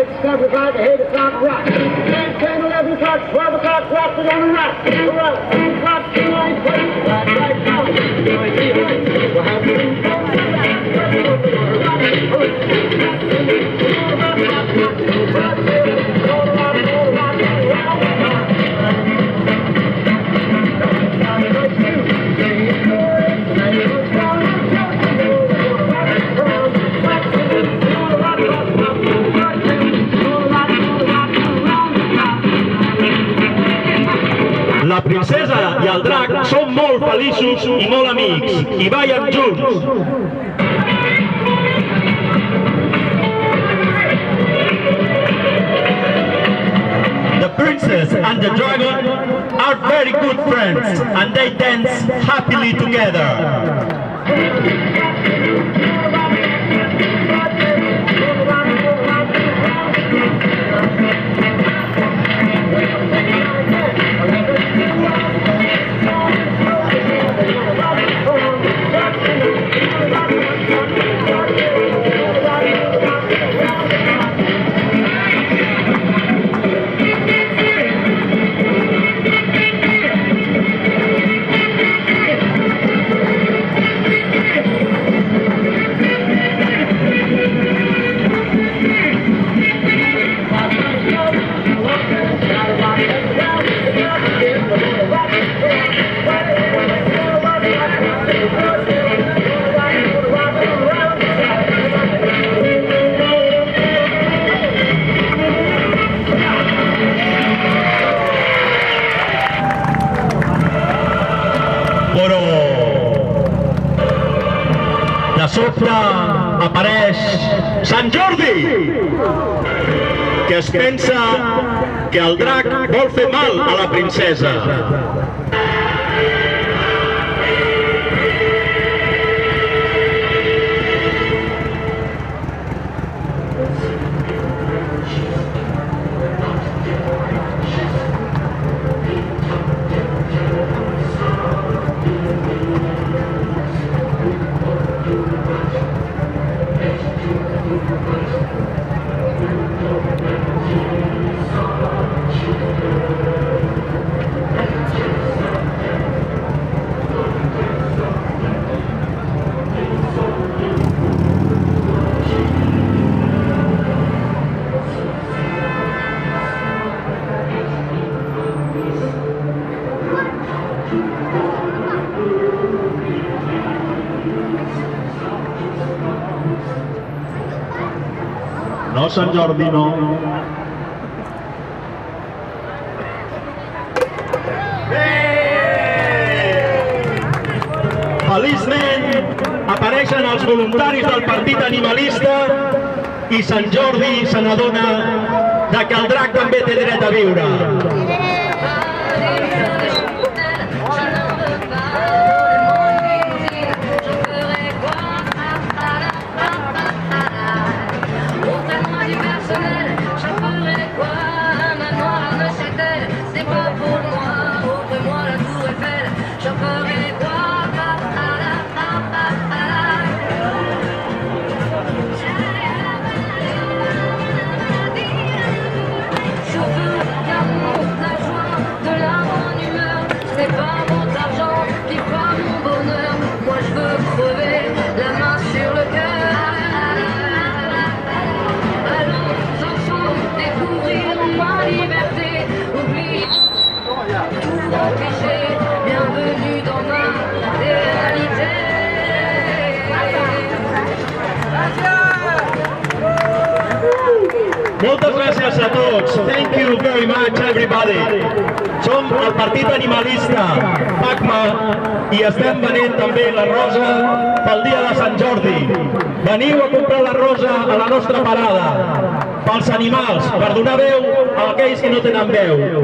8, 7 o'clock, 8 o'clock, rock. 10, 11 o'clock, 12 o'clock, rock, we're gonna rock. We're up, 2 o'clock, 2 lines, right now. We'll have La princesa i el drac són molt feliços i molt amics, i ballen junts. The princess and the dragon are very good friends, and they dance happily together. Però de sobte apareix Sant Jordi, que es pensa que el drac vol fer mal a la princesa. No, Sant Jordi, no. Feliçment apareixen els voluntaris del Partit Animalista i Sant Jordi se n'adona que el drac també té dret a viure. Moltes gràcies a tots. Thank you very much, everybody. Som el Partit Animalista, PACMA, i estem venent també la rosa pel dia de Sant Jordi. Veniu a comprar la rosa a la nostra parada, pels animals, per donar veu a aquells que no tenen veu.